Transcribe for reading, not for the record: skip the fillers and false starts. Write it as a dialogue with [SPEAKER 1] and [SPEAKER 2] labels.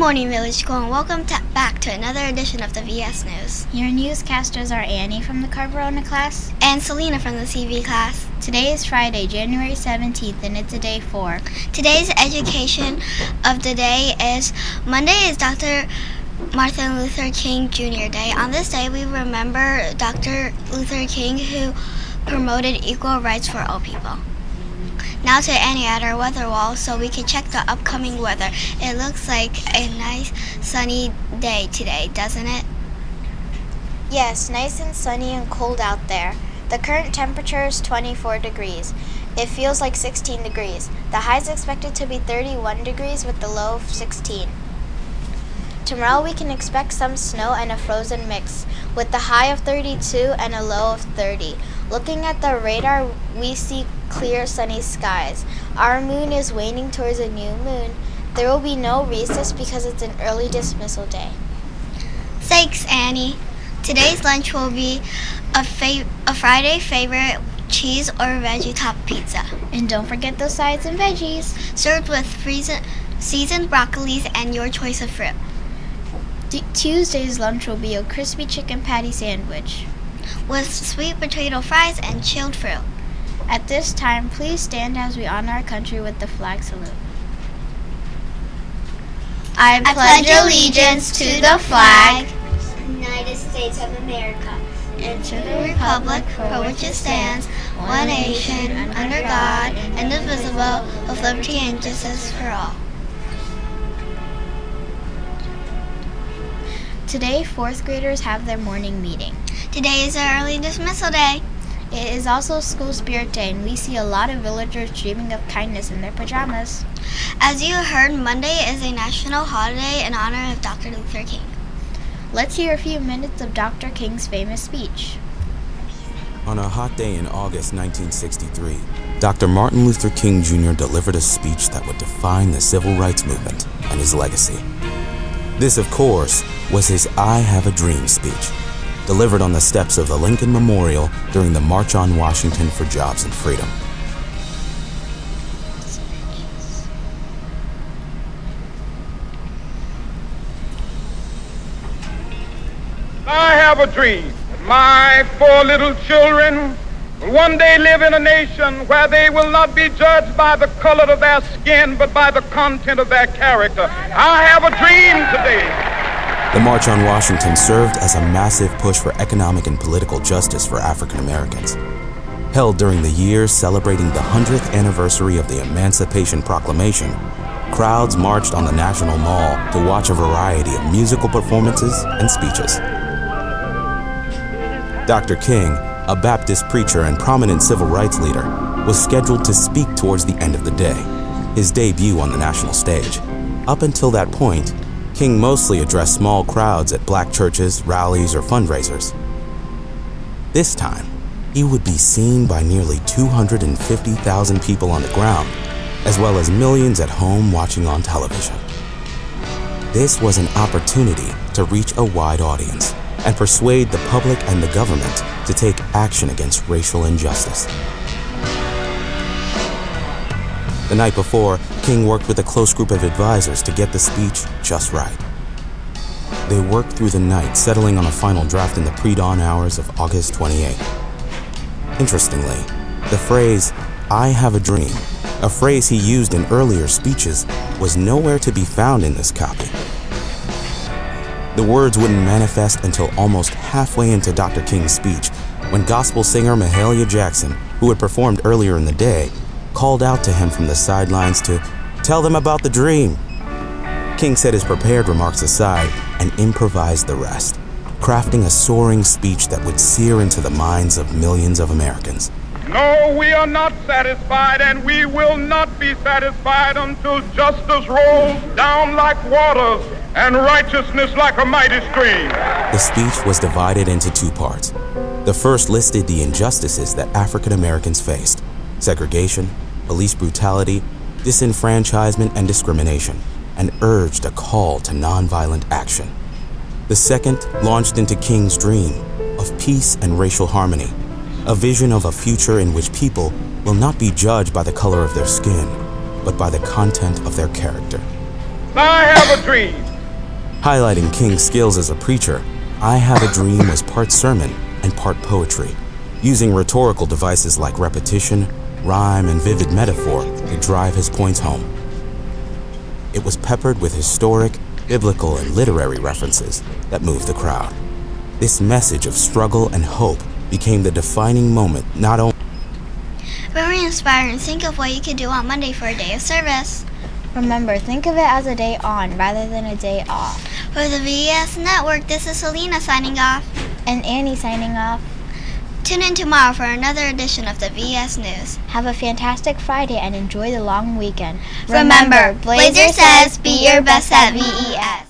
[SPEAKER 1] morning, Village School, and welcome back to another edition of the VS News.
[SPEAKER 2] Your newscasters are Annie from the Carr Varona class
[SPEAKER 1] and Selina from the CV class.
[SPEAKER 2] Today is Friday, January 17th, and it's a day 4.
[SPEAKER 1] Today's education of the day is Monday is Dr. Martin Luther King Jr. Day. On this day, we remember Dr. Luther King, who promoted equal rights for all people. Now to Annie at our weather wall so we can check the upcoming weather. It looks like a nice sunny day today, doesn't it?
[SPEAKER 2] Yes, nice and sunny and cold out there. The current temperature is 24 degrees. It feels like 16 degrees. The high is expected to be 31 degrees with the low of 16. Tomorrow we can expect some snow and a frozen mix, with the high of 32 and a low of 30. Looking at the radar, we see clear sunny skies. Our moon is waning towards a new moon. There will be no recess because it's an early dismissal day.
[SPEAKER 1] Thanks, Annie. Today's lunch will be a Friday favorite cheese or veggie top pizza.
[SPEAKER 2] And don't forget those sides and veggies.
[SPEAKER 1] Served with seasoned broccolis and your choice of fruit.
[SPEAKER 2] Tuesday's lunch will be a crispy chicken patty sandwich
[SPEAKER 1] with sweet potato fries and chilled fruit.
[SPEAKER 2] At this time, please stand as we honor our country with the flag salute.
[SPEAKER 1] I pledge allegiance to the flag,
[SPEAKER 3] United States of America,
[SPEAKER 1] and to the republic for which it stands, one nation, under God, indivisible, with liberty and justice for all.
[SPEAKER 2] Today, 4th graders have their morning meeting.
[SPEAKER 1] Today is our early dismissal day.
[SPEAKER 2] It is also School Spirit Day, and we see a lot of villagers dreaming of kindness in their pajamas.
[SPEAKER 1] As you heard, Monday is a national holiday in honor of Dr. Luther King.
[SPEAKER 2] Let's hear a few minutes of Dr. King's famous speech.
[SPEAKER 4] On a hot day in August 1963, Dr. Martin Luther King Jr. delivered a speech that would define the civil rights movement and his legacy. This, of course, was his I Have a Dream speech, delivered on the steps of the Lincoln Memorial during the March on Washington for Jobs and Freedom.
[SPEAKER 5] I have a dream. My 4 little children will one day live in a nation where they will not be judged by the color of their skin, but by the content of their character. I have a dream today.
[SPEAKER 4] The March on Washington served as a massive push for economic and political justice for African Americans. Held during the year celebrating the 100th anniversary of the Emancipation Proclamation, crowds marched on the National Mall to watch a variety of musical performances and speeches. Dr. King, a Baptist preacher and prominent civil rights leader, was scheduled to speak towards the end of the day, his debut on the national stage. Up until that point, King mostly addressed small crowds at black churches, rallies, or fundraisers. This time, he would be seen by nearly 250,000 people on the ground, as well as millions at home watching on television. This was an opportunity to reach a wide audience and persuade the public and the government to take action against racial injustice. The night before, King worked with a close group of advisors to get the speech just right. They worked through the night, settling on a final draft in the pre-dawn hours of August 28. Interestingly, the phrase, "I have a dream," a phrase he used in earlier speeches, was nowhere to be found in this copy. The words wouldn't manifest until almost halfway into Dr. King's speech, when gospel singer Mahalia Jackson, who had performed earlier in the day, called out to him from the sidelines to tell them about the dream. King set his prepared remarks aside and improvised the rest, crafting a soaring speech that would sear into the minds of millions of Americans.
[SPEAKER 5] No, we are not satisfied, and we will not be satisfied until justice rolls down like waters and righteousness like a mighty stream.
[SPEAKER 4] The speech was divided into 2 parts. The first listed the injustices that African Americans faced: segregation, police brutality, disenfranchisement, and discrimination, and urged a call to nonviolent action. The second launched into King's dream of peace and racial harmony, a vision of a future in which people will not be judged by the color of their skin, but by the content of their character.
[SPEAKER 5] I have a dream
[SPEAKER 4] Highlighting King's skills as a preacher, I Have a Dream was part sermon and part poetry, using rhetorical devices like repetition, rhyme, and vivid metaphor to drive his points home. It was peppered with historic, biblical, and literary references that moved the crowd. This message of struggle and hope became the defining moment not only.
[SPEAKER 1] Very inspiring. Think of what you could do on Monday for a day of service.
[SPEAKER 2] Remember, think of it as a day on rather than a day off.
[SPEAKER 1] For the VES Network, this is Selina signing off.
[SPEAKER 2] And Annie signing off.
[SPEAKER 1] Tune in tomorrow for another edition of the VES News.
[SPEAKER 2] Have a fantastic Friday and enjoy the long weekend.
[SPEAKER 1] Remember, Blazer says, be your best at VES.